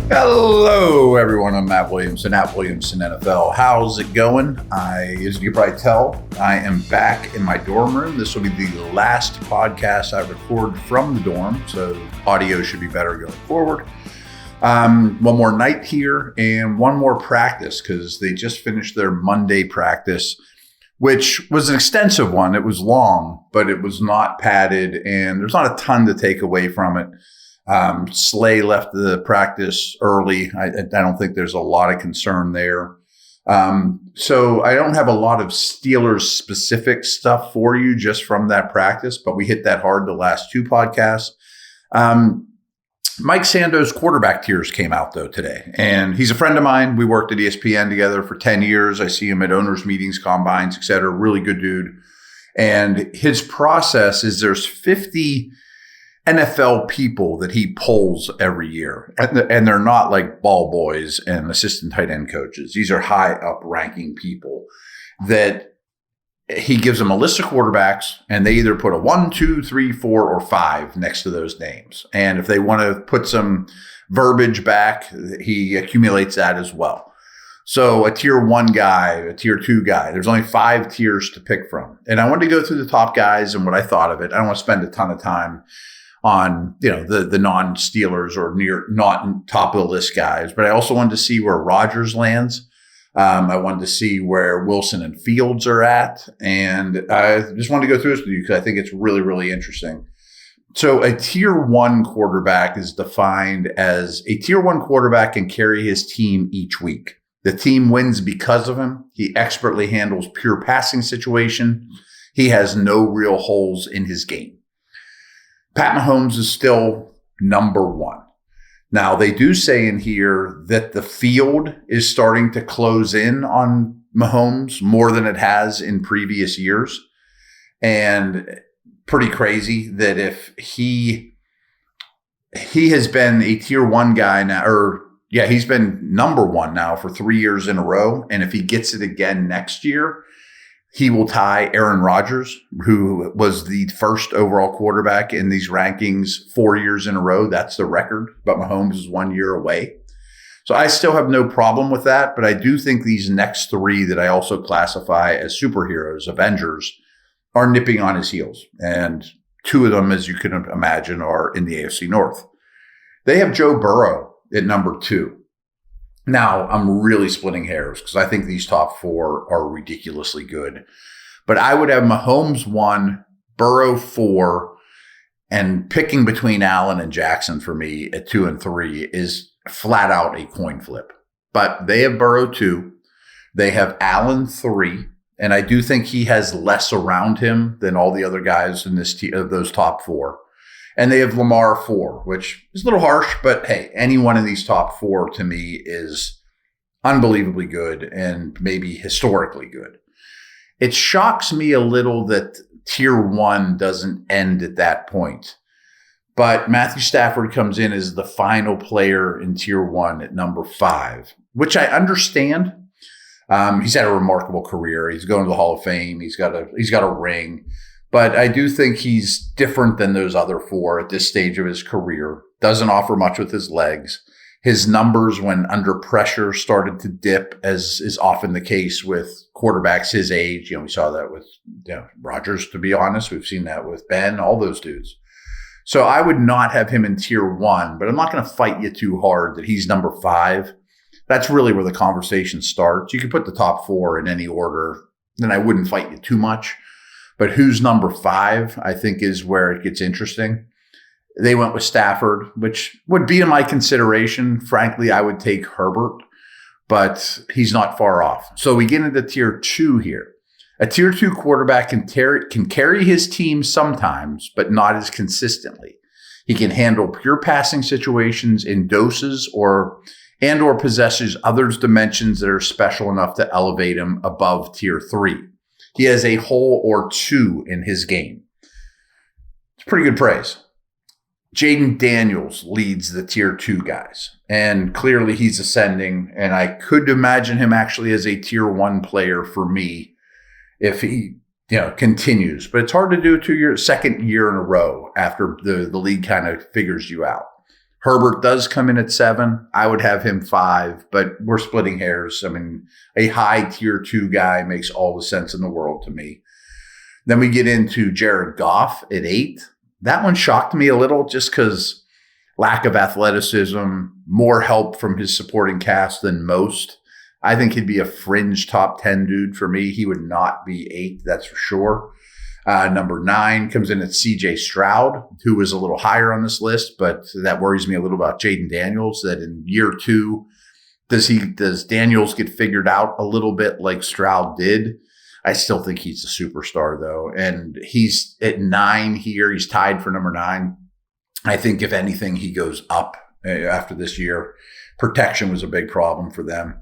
Hello, everyone. I'm Matt Williamson at Williamson NFL. How's it going? As you can probably tell, I am back in my dorm room. This will be the last podcast I record from the dorm, so audio should be better going forward. One more night here and one more practice because they just finished their Monday practice, which was an extensive one. It was long, but it was not padded, and there's not a ton to take away from it. Slay left the practice early. I don't think there's a lot of concern there. So I don't have a lot of Steelers specific stuff for you just from that practice, but we hit that hard the last two podcasts. Mike Sando's quarterback tiers came out though today, and he's a friend of mine. We worked at ESPN together for 10 years. I see him at owners meetings, combines, etc. Really good dude. And his process is there's 50 NFL people that he polls every year. And they're not like ball boys and assistant tight end coaches. These are high up ranking people that he gives them a list of quarterbacks, and they either put a 1, 2, 3, 4, or 5 next to those names. And if they want to put some verbiage back, he accumulates that as well. So a tier 1 guy, a tier 2 guy, there's only 5 tiers to pick from. And I wanted to go through the top guys and what I thought of it. I don't want to spend a ton of time on, the non-Steelers or not top of the list guys. But I also wanted to see where Rodgers lands. I wanted to see where Wilson and Fields are at. And I just wanted to go through this with you because I think it's really, really interesting. So a tier 1 quarterback is defined as a tier 1 quarterback can carry his team each week. The team wins because of him. He expertly handles pure passing situation. He has no real holes in his game. Pat Mahomes is still number 1. Now, they do say in here that the field is starting to close in on Mahomes more than it has in previous years. And pretty crazy that if he has been a tier 1 guy now, he's been number 1 now for 3 years in a row. And if he gets it again next year, he will tie Aaron Rodgers, who was the first overall quarterback in these rankings 4 years in a row. That's the record, but Mahomes is 1 year away. So I still have no problem with that, but I do think these next 3 that I also classify as superheroes, Avengers, are nipping on his heels. And 2 of them, as you can imagine, are in the AFC North. They have Joe Burrow at number 2. Now, I'm really splitting hairs because I think these top 4 are ridiculously good. But I would have Mahomes 1, Burrow 4, and picking between Allen and Jackson for me at 2 and 3 is flat out a coin flip. But they have Burrow 2. They have Allen 3. And I do think he has less around him than all the other guys in this of those top 4. And they have Lamar 4, which is a little harsh, but hey, any one of these top 4 to me is unbelievably good and maybe historically good. It shocks me a little that tier 1 doesn't end at that point. But Matthew Stafford comes in as the final player in tier 1 at number 5, which I understand. He's had a remarkable career. He's going to the Hall of Fame. He's got a ring. But I do think he's different than those other 4 at this stage of his career. Doesn't offer much with his legs. His numbers when under pressure started to dip, as is often the case with quarterbacks his age. We saw that with Rodgers, to be honest. We've seen that with Ben, all those dudes. So I would not have him in tier 1, but I'm not going to fight you too hard that he's number 5. That's really where the conversation starts. You can put the top 4 in any order, then I wouldn't fight you too much. But who's number 5, I think, is where it gets interesting. They went with Stafford, which would be in my consideration. Frankly, I would take Herbert, but he's not far off. So we get into tier 2 here. A tier 2 quarterback can carry his team sometimes, but not as consistently. He can handle pure passing situations in doses or possesses others' dimensions that are special enough to elevate him above tier 3. He has a hole or 2 in his game. It's pretty good praise. Jaden Daniels leads the tier 2 guys, and clearly he's ascending, and I could imagine him actually as a tier 1 player for me if he continues. But it's hard to do second year in a row after the league kind of figures you out. Herbert does come in at 7. I would have him 5, but we're splitting hairs. I mean, a high tier 2 guy makes all the sense in the world to me. Then we get into Jared Goff at 8. That one shocked me a little just because lack of athleticism, more help from his supporting cast than most. I think he'd be a fringe top 10 dude for me. He would not be 8, that's for sure. Number 9 comes in at CJ Stroud, who was a little higher on this list, but that worries me a little about Jaden Daniels, that in year 2, does Daniels get figured out a little bit like Stroud did? I still think he's a superstar, though. And he's at 9 here. He's tied for number 9. I think, if anything, he goes up after this year. Protection was a big problem for them.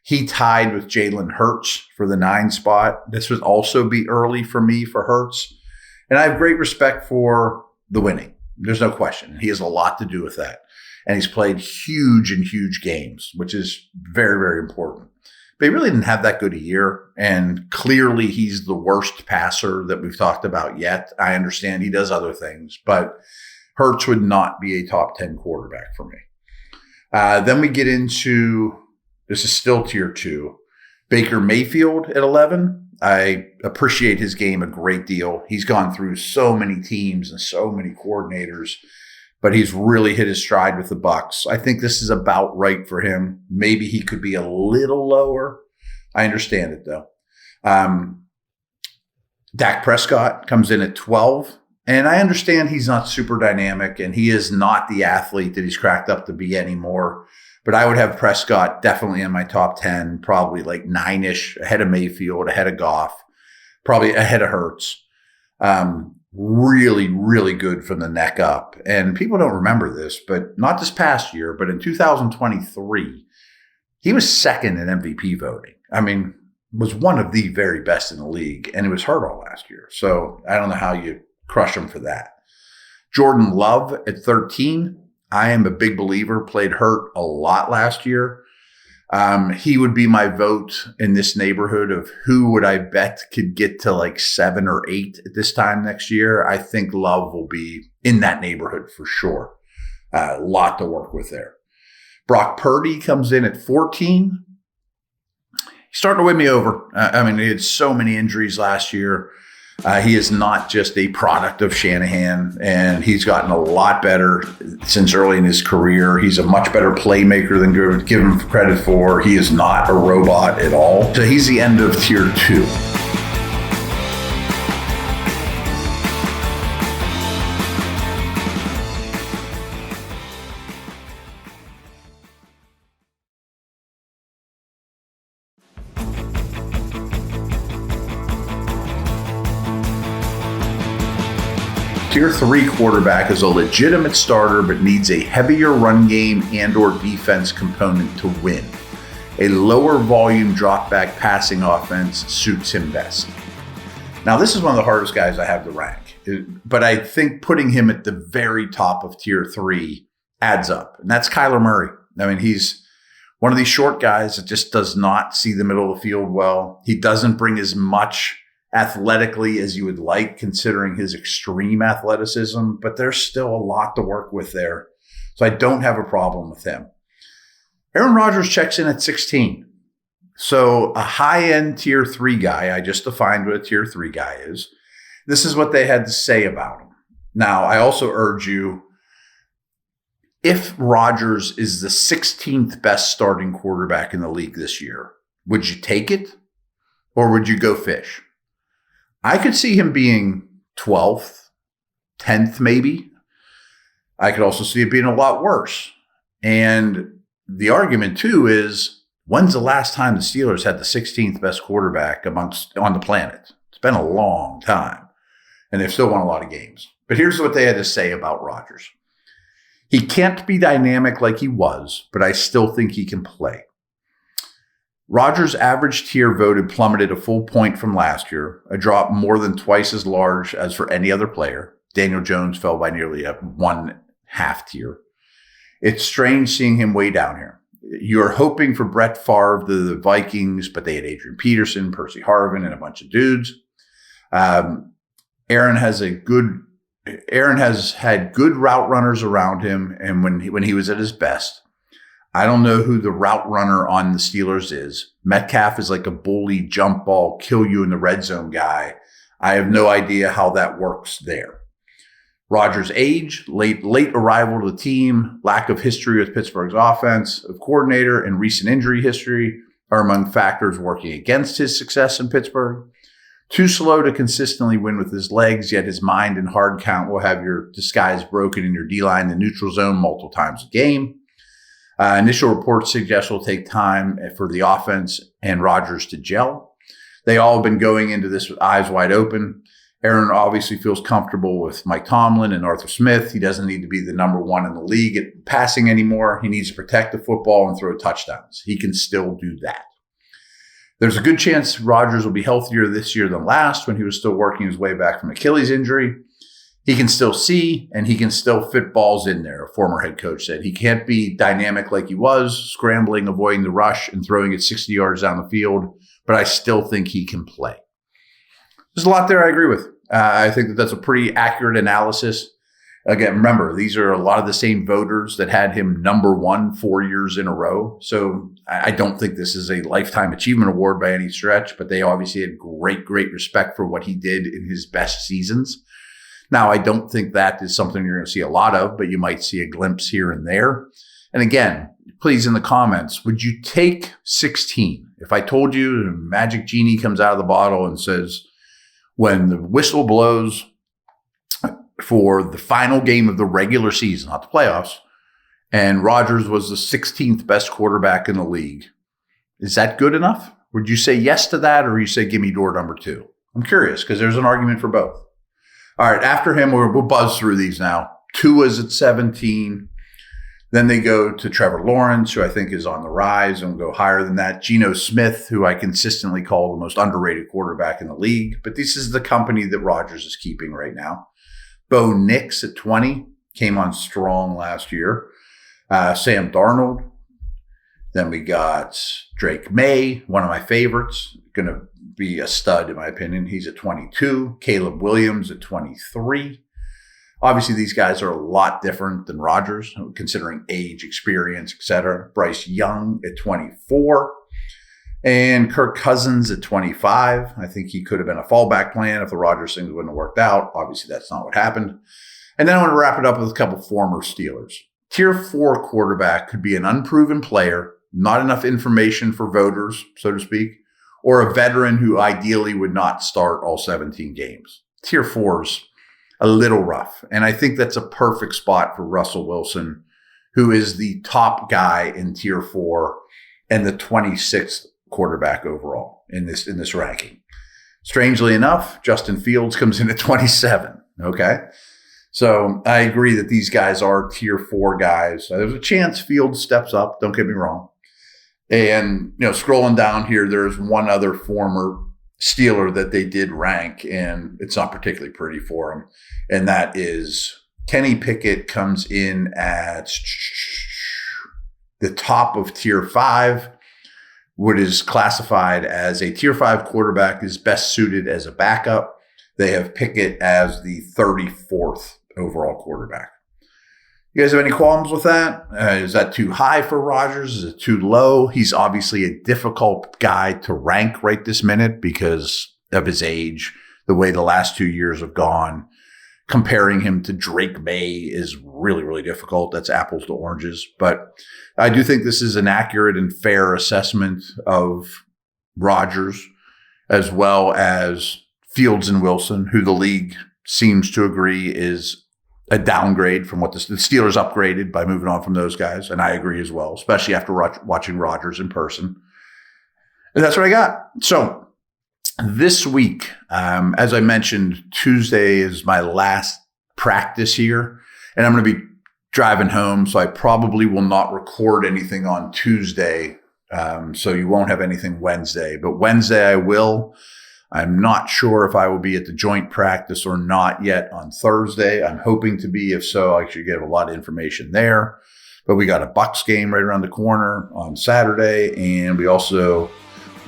He tied with Jalen Hurts for the 9 spot. This would also be early for me for Hurts. And I have great respect for the winning. There's no question. He has a lot to do with that. And he's played huge games, which is very, very important. But he really didn't have that good a year. And clearly he's the worst passer that we've talked about yet. I understand he does other things, but Hurts would not be a top 10 quarterback for me. Then we get into, this is still tier 2, Baker Mayfield at 11. I appreciate his game a great deal. He's gone through so many teams and so many coordinators, but he's really hit his stride with the Bucs. I think this is about right for him. Maybe he could be a little lower. I understand it, though. Dak Prescott comes in at 12. And I understand he's not super dynamic and he is not the athlete that he's cracked up to be anymore. But I would have Prescott definitely in my top 10, probably like 9-ish, ahead of Mayfield, ahead of Goff, probably ahead of Hurts. Really good from the neck up. And people don't remember this, but not this past year, but in 2023, he was second in MVP voting. I mean, was one of the very best in the league, and he was hurt all last year. So I don't know how you crush him for that. Jordan Love at 13. I am a big believer, played hurt a lot last year. He would be my vote in this neighborhood of who would I bet could get to like 7 or 8 at this time next year. I think Love will be in that neighborhood for sure. A lot to work with there. Brock Purdy comes in at 14. He's starting to win me over. I mean, he had so many injuries last year. He is not just a product of Shanahan, and he's gotten a lot better since early in his career. He's a much better playmaker than give him credit for. He is not a robot at all. So he's the end of tier 2. Tier 3 quarterback is a legitimate starter but needs a heavier run game and or defense component to win. A lower volume drop back passing offense suits him best. Now, this is one of the hardest guys I have to rank, but I think putting him at the very top of tier 3 adds up, and that's Kyler Murray. I mean, he's one of these short guys that just does not see the middle of the field well. He doesn't bring as much athletically as you would like, considering his extreme athleticism, but there's still a lot to work with there. So I don't have a problem with him. Aaron Rodgers checks in at 16. So a high-end tier 3 guy, I just defined what a tier 3 guy is. This is what they had to say about him. Now, I also urge you, if Rodgers is the 16th best starting quarterback in the league this year, would you take it or would you go fish? I could see him being 12th, 10th maybe. I could also see it being a lot worse. And the argument too is, when's the last time the Steelers had the 16th best quarterback on the planet? It's been a long time. And they've still won a lot of games. But here's what they had to say about Rodgers. He can't be dynamic like he was, but I still think he can play. Rodgers' average tier voted plummeted a full point from last year, a drop more than twice as large as for any other player. Daniel Jones fell by nearly a 1/2 tier. It's strange seeing him way down here. You're hoping for Brett Favre, the Vikings, but they had Adrian Peterson, Percy Harvin, and a bunch of dudes. Aaron has a good Aaron has had good route runners around him, and when he was at his best. I don't know who the route runner on the Steelers is. Metcalf is like a bully, jump ball, kill you in the red zone guy. I have no idea how that works there. Rodgers' age, late arrival to the team, lack of history with Pittsburgh's offensive coordinator, and recent injury history are among factors working against his success in Pittsburgh. Too slow to consistently win with his legs, yet his mind and hard count will have your disguise broken in your D-line, the neutral zone, multiple times a game. Initial reports suggest it will take time for the offense and Rodgers to gel. They all have been going into this with eyes wide open. Aaron obviously feels comfortable with Mike Tomlin and Arthur Smith. He doesn't need to be the number one in the league at passing anymore. He needs to protect the football and throw touchdowns. He can still do that. There's a good chance Rodgers will be healthier this year than last when he was still working his way back from Achilles injury. He can still see, and he can still fit balls in there, a former head coach said. He can't be dynamic like he was, scrambling, avoiding the rush, and throwing it 60 yards down the field, but I still think he can play. There's a lot there I agree with. I think that that's a pretty accurate analysis. Again, remember, these are a lot of the same voters that had him number one 4 years in a row. So I don't think this is a lifetime achievement award by any stretch, but they obviously had great respect for what he did in his best seasons. Now, I don't think that is something you're going to see a lot of, but you might see a glimpse here and there. And again, please in the comments, would you take 16? If I told you the magic genie comes out of the bottle and says, when the whistle blows for the final game of the regular season, not the playoffs, and Rodgers was the 16th best quarterback in the league, is that good enough? Would you say yes to that, or you say, give me door number 2? I'm curious because there's an argument for both. All right, after him, we'll buzz through these now. Tua's at 17. Then they go to Trevor Lawrence, who I think is on the rise, and will go higher than that. Geno Smith, who I consistently call the most underrated quarterback in the league. But this is the company that Rodgers is keeping right now. Bo Nix at 20, came on strong last year. Sam Darnold. Then we got Drake May, one of my favorites, going to be a stud in my opinion. He's at 22. Caleb Williams at 23. Obviously, these guys are a lot different than Rodgers, considering age, experience, etc. Bryce Young at 24. And Kirk Cousins at 25. I think he could have been a fallback plan if the Rodgers things wouldn't have worked out. Obviously, that's not what happened. And then I want to wrap it up with a couple former Steelers. Tier 4 quarterback could be an unproven player, not enough information for voters, so to speak, or a veteran who ideally would not start all 17 games. Tier 4's a little rough. And I think that's a perfect spot for Russell Wilson, who is the top guy in Tier 4 and the 26th quarterback overall in this ranking. Strangely enough, Justin Fields comes in at 27. Okay. So I agree that these guys are Tier 4 guys. There's a chance Fields steps up. Don't get me wrong. And, scrolling down here, there's one other former Steeler that they did rank, and it's not particularly pretty for him. And that is Kenny Pickett comes in at the top of Tier 5. What is classified as a Tier 5 quarterback is best suited as a backup. They have Pickett as the 34th overall quarterback. You guys have any qualms with that? Is that too high for Rodgers? Is it too low? He's obviously a difficult guy to rank right this minute because of his age, the way the last 2 years have gone. Comparing him to Drake May is really, really difficult. That's apples to oranges. But I do think this is an accurate and fair assessment of Rodgers, as well as Fields and Wilson, who the league seems to agree is a downgrade from what the Steelers upgraded by moving on from those guys. And I agree as well, especially after watching Rodgers in person. And that's what I got. So this week, as I mentioned, Tuesday is my last practice here, and I'm going to be driving home. So I probably will not record anything on Tuesday. So you won't have anything Wednesday, but Wednesday I will. I'm not sure if I will be at the joint practice or not yet on Thursday. I'm hoping to be. If so, I should get a lot of information there. But we got a Bucks game right around the corner on Saturday, and we also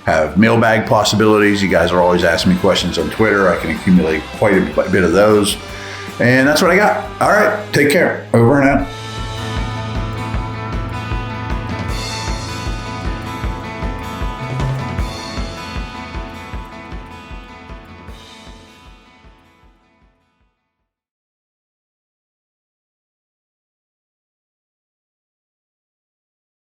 have mailbag possibilities. You guys are always asking me questions on Twitter. I can accumulate quite a bit of those. And that's what I got. All right. Take care. Over and out.